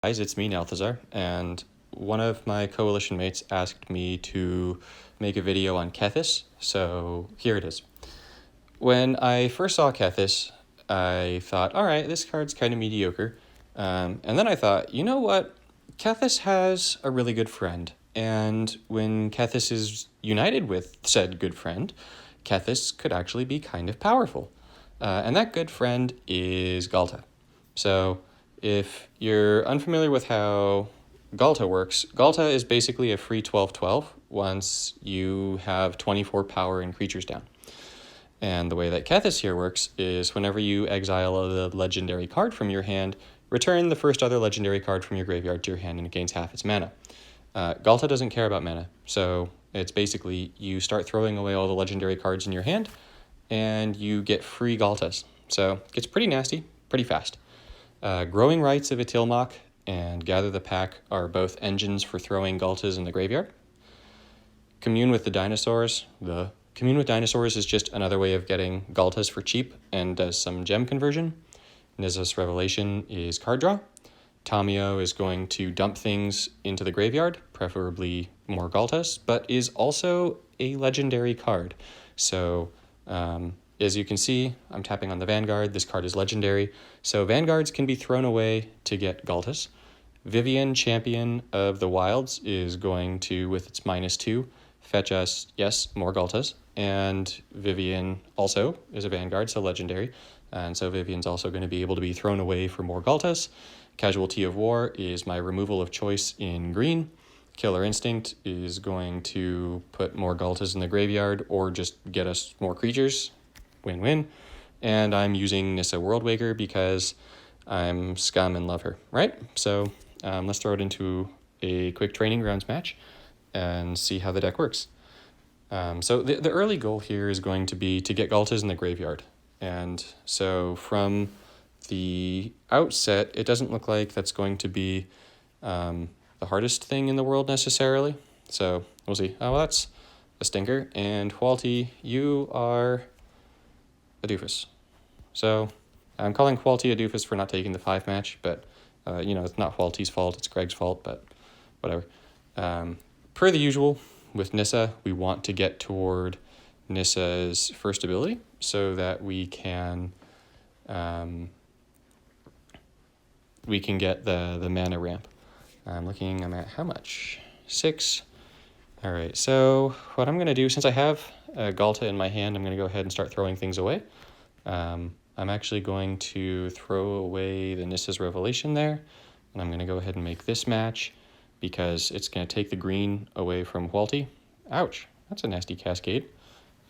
Guys, it's me, Nalthazar, and one of my coalition mates asked me to make a video on Kethis, so here it is. When I first saw Kethis, I thought, all right, this card's kind of mediocre. And then I thought, you know what? Kethis has a really good friend, and when Kethis is united with said good friend, Kethis could actually be kind of powerful. And that good friend is Ghalta. So if you're unfamiliar with how Ghalta works, Ghalta is basically a free 12/12 once you have 24 power and creatures down. And the way that Kethis here works is whenever you exile a legendary card from your hand, return the first other legendary card from your graveyard to your hand and it gains half its mana. Ghalta doesn't care about mana, so it's basically you start throwing away all the legendary cards in your hand and you get free Ghaltas. So it gets pretty nasty, pretty fast. Growing Rites of Itilmok and Gather the Pack are both engines for throwing Ghaltas in the graveyard. Commune with Dinosaurs is just another way of getting Ghaltas for cheap and does some gem conversion. Nizza's Revelation is card draw. Tamiyo is going to dump things into the graveyard, preferably more Ghaltas, but is also a legendary card. So as you can see, I'm tapping on the Vanguard. This card is legendary. So Vanguards can be thrown away to get Ghaltas. Vivian, Champion of the Wilds, is going to, with its -2, fetch us, yes, more Ghaltas. And Vivian also is a Vanguard, so legendary. And so Vivian's also going to be able to be thrown away for more Ghaltas. Casualty of War is my removal of choice in green. Killer Instinct is going to put more Ghaltas in the graveyard or just get us more creatures. Win-win. And I'm using Nissa Worldwaker because I'm scum and love her, right? So let's throw it into a quick training grounds match and see how the deck works. So the early goal here is going to be to get Ghaltas in the graveyard. And so from the outset, it doesn't look like that's going to be the hardest thing in the world necessarily. So we'll see. Oh, well, that's a stinker. And Hualti, you are a doofus. So I'm calling Hualti a doofus for not taking the 5 match, but it's not Hualti's fault, it's Greg's fault, but whatever. Per the usual, with Nissa, we want to get toward Nissa's first ability so that we can get the mana ramp. I'm at how much? 6. All right, so what I'm going to do, since I have Ghalta in my hand, I'm going to go ahead and start throwing things away. I'm actually going to throw away the Nissa's Revelation there, and I'm going to go ahead and make this match because it's going to take the green away from Hualti. Ouch, that's a nasty cascade.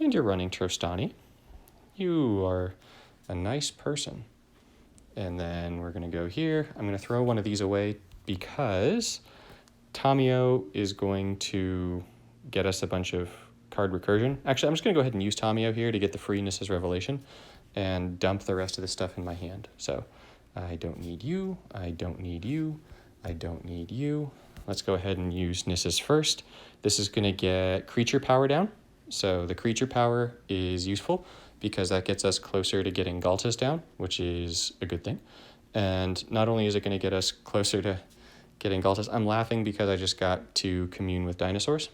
And you're running Trostani. You are a nice person. And then we're going to go here. I'm going to throw one of these away because Tamiyo is going to get us a bunch of card recursion. Actually, I'm just going to go ahead and use Tamiyo here to get the free Nissa's Revelation and dump the rest of the stuff in my hand. So I don't need you, I don't need you, I don't need you. Let's go ahead and use Nissa's first. This is going to get creature power down. So the creature power is useful because that gets us closer to getting Ghaltas down, which is a good thing. And not only is it going to get us closer to getting Ghaltas, I'm laughing because I just got to commune with dinosaurs.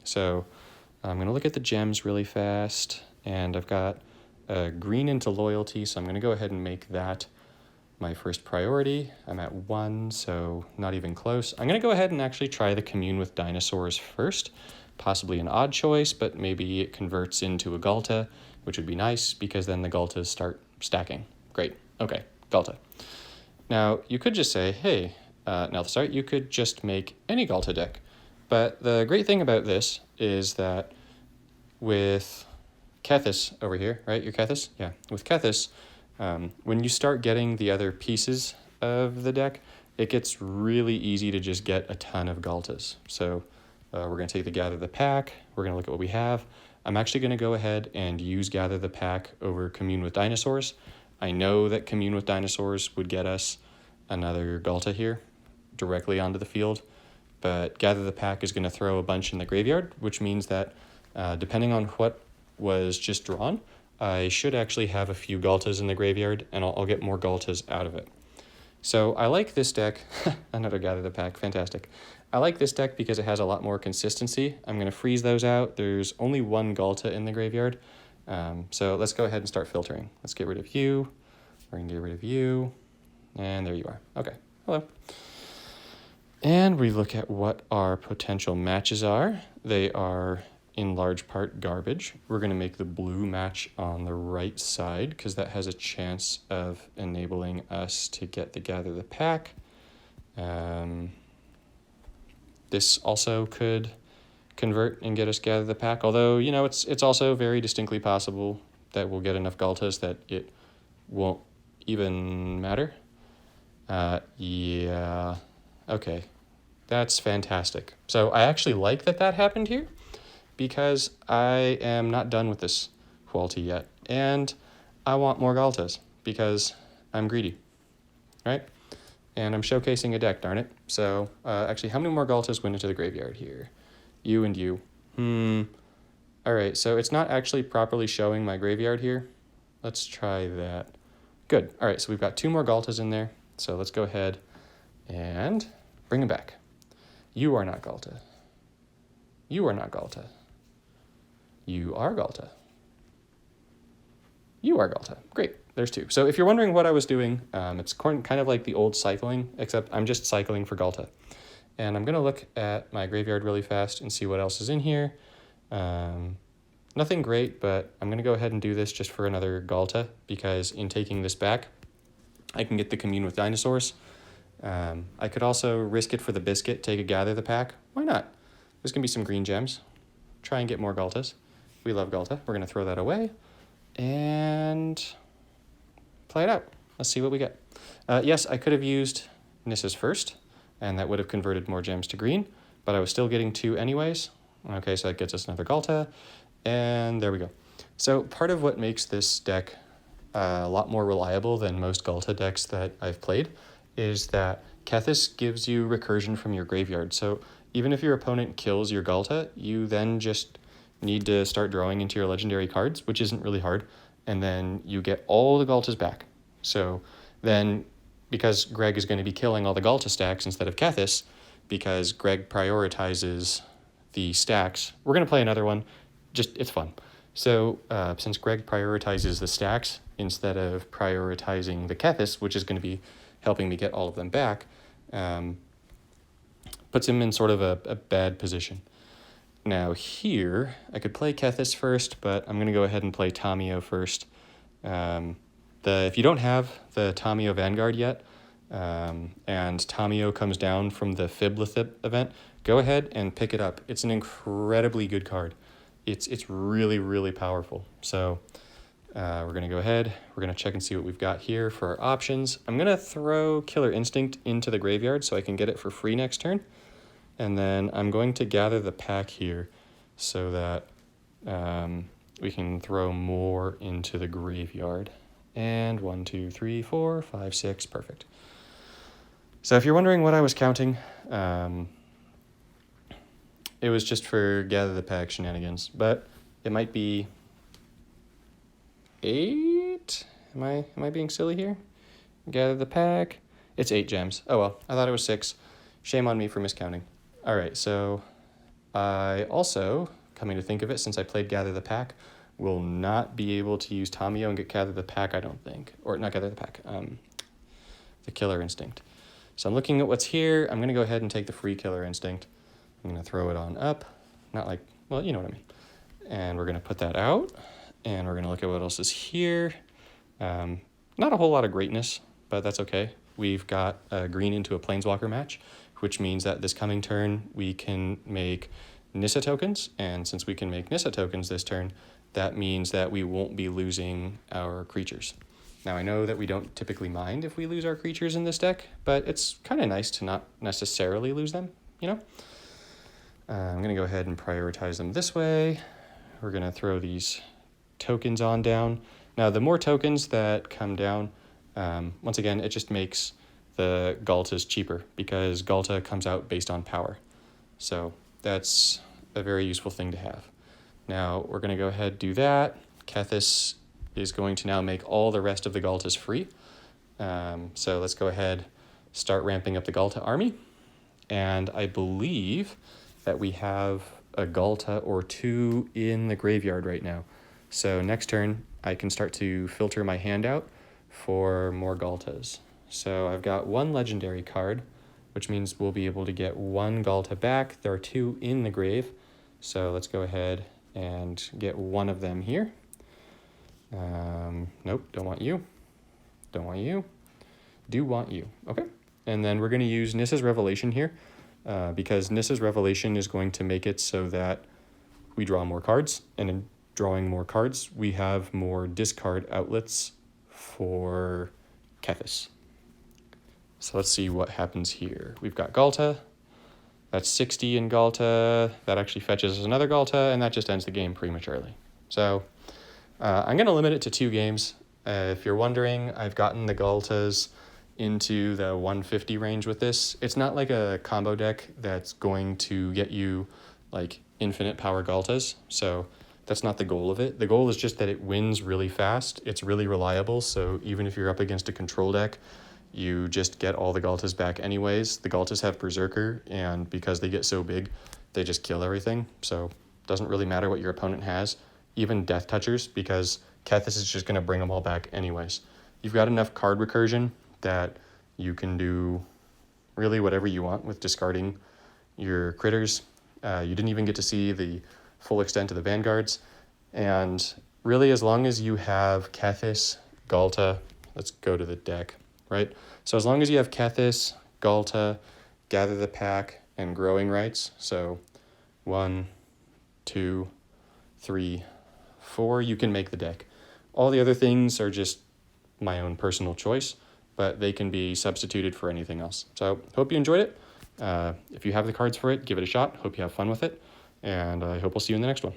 So I'm going to look at the gems really fast, and I've got green into loyalty, so I'm going to go ahead and make that my first priority. I'm at 1, so not even close. I'm going to go ahead and actually try the commune with dinosaurs first, possibly an odd choice, but maybe it converts into a Ghalta, which would be nice because then the Ghaltas start stacking. Great. Okay, Ghalta. Now, you could just say, hey, Nalthazar, you could just make any Ghalta deck. But the great thing about this is that with Kethis over here, right? Your Kethis? Yeah. With Kethis, when you start getting the other pieces of the deck, it gets really easy to just get a ton of Ghaltas. So we're going to take the Gather the Pack. We're going to look at what we have. I'm actually going to go ahead and use Gather the Pack over Commune with Dinosaurs. I know that Commune with Dinosaurs would get us another Ghalta here directly onto the field, but Gather the Pack is going to throw a bunch in the graveyard, which means that depending on what was just drawn, I should actually have a few Ghaltas in the graveyard, and I'll get more Ghaltas out of it. So I like this deck. Another Gather the Pack, fantastic. I like this deck because it has a lot more consistency. I'm going to freeze those out. There's only one Ghalta in the graveyard. So let's go ahead and start filtering. Let's get rid of you. We're going to get rid of you. And there you are. Okay, hello. And we look at what our potential matches are. They are in large part garbage. We're going to make the blue match on the right side because that has a chance of enabling us to get the Gather the Pack. This also could convert and get us Gather the Pack, although, you know, it's also very distinctly possible that we'll get enough Ghaltas that it won't even matter. Yeah, okay, that's fantastic. So I actually like that happened here because I am not done with this quality yet, and I want more Ghaltas because I'm greedy, right? And I'm showcasing a deck, darn it. So actually, how many more Ghaltas went into the graveyard here? You and you. All right, so it's not actually properly showing my graveyard here. Let's try that. Good. All right, so we've got 2 more Ghaltas in there. So let's go ahead and bring them back. You are not Ghalta. You are not Ghalta. You are Ghalta. You are Ghalta. Great, there's 2. So if you're wondering what I was doing, it's kind of like the old cycling, except I'm just cycling for Ghalta. And I'm going to look at my graveyard really fast and see what else is in here. Nothing great, but I'm going to go ahead and do this just for another Ghalta, because in taking this back, I can get the Commune with Dinosaurs. I could also risk it for the biscuit, take a Gather the Pack. Why not? There's going to be some green gems. Try and get more Ghaltas. We love Ghalta. We're going to throw that away and play it out. Let's see what we get. Yes, I could have used Nissa's first, and that would have converted more gems to green, but I was still getting 2 anyways. Okay, so that gets us another Ghalta, and there we go. So part of what makes this deck a lot more reliable than most Ghalta decks that I've played is that Kethis gives you recursion from your graveyard. So even if your opponent kills your Ghalta, you then just need to start drawing into your legendary cards, which isn't really hard, and then you get all the Ghaltas back. So then, because Greg is going to be killing all the Ghalta stacks instead of Kethis, because Greg prioritizes the stacks, we're going to play another one. Just, it's fun. So since Greg prioritizes the stacks instead of prioritizing the Kethis, which is going to be helping me get all of them back, puts him in sort of a bad position. Now here, I could play Kethis first, but I'm going to go ahead and play Tamiyo first. If you don't have the Tamiyo Vanguard yet, and Tamiyo comes down from the Fiblethip event, go ahead and pick it up. It's an incredibly good card. It's really, really powerful. So we're going to go ahead. We're going to check and see what we've got here for our options. I'm going to throw Killer Instinct into the graveyard so I can get it for free next turn. And then I'm going to Gather the Pack here so that we can throw more into the graveyard. And 1, 2, 3, 4, 5, 6, perfect. So if you're wondering what I was counting, it was just for Gather the Pack shenanigans, but it might be 8. Am I being silly here? Gather the Pack. It's 8 gems. Oh well, I thought it was 6. Shame on me for miscounting. All right, so I also, coming to think of it, since I played Gather the Pack, will not be able to use Tamiyo and get Gather the Pack, I don't think. Or not Gather the Pack, the Killer Instinct. So I'm looking at what's here. I'm going to go ahead and take the free Killer Instinct. I'm going to throw it on up. Not like, well, you know what I mean. And we're going to put that out. And we're going to look at what else is here. Not a whole lot of greatness, but that's okay. We've got a green into a Planeswalker match, which means that this coming turn we can make Nissa tokens. And since we can make Nissa tokens this turn, that means that we won't be losing our creatures. Now, I know that we don't typically mind if we lose our creatures in this deck, but it's kind of nice to not necessarily lose them, you know? I'm going to go ahead and prioritize them this way. We're going to throw these tokens on down. Now, the more tokens that come down, once again, it just makes the Ghaltas cheaper because Ghalta comes out based on power. So that's a very useful thing to have. Now, we're going to go ahead and do that. Kethis is going to now make all the rest of the Ghaltas free. So let's go ahead, start ramping up the Ghalta army. And I believe that we have a Ghalta or two in the graveyard right now. So next turn, I can start to filter my hand out for more Ghaltas. So I've got one legendary card, which means we'll be able to get one Ghalta back. There are two in the grave. So let's go ahead and get one of them here. Nope, don't want you. Don't want you. Do want you. Okay. And then we're going to use Nissa's Revelation here because Nissa's Revelation is going to make it so that we draw more cards. And in drawing more cards, we have more discard outlets for Kethis. So let's see what happens here. We've got Ghalta. That's 60 in Ghalta. That actually fetches another Ghalta, and that just ends the game prematurely. So I'm going to limit it to 2 games. If you're wondering, I've gotten the Ghaltas into the 150 range with this. It's not like a combo deck that's going to get you like infinite power Ghaltas. So that's not the goal of it. The goal is just that it wins really fast. It's really reliable. So even if you're up against a control deck, you just get all the Ghaltas back anyways. The Ghaltas have Berserker, and because they get so big, they just kill everything. So it doesn't really matter what your opponent has, even Death Touchers, because Kethis is just going to bring them all back anyways. You've got enough card recursion that you can do really whatever you want with discarding your critters. You didn't even get to see the full extent of the vanguards. And really, as long as you have Kethis, Ghalta, let's go to the deck, right? So as long as you have Kethis, Ghalta, Gather the Pack, and Growing Rights, so 1, 2, 3, 4, you can make the deck. All the other things are just my own personal choice, but they can be substituted for anything else. So hope you enjoyed it. If you have the cards for it, give it a shot. Hope you have fun with it. And I hope we'll see you in the next one.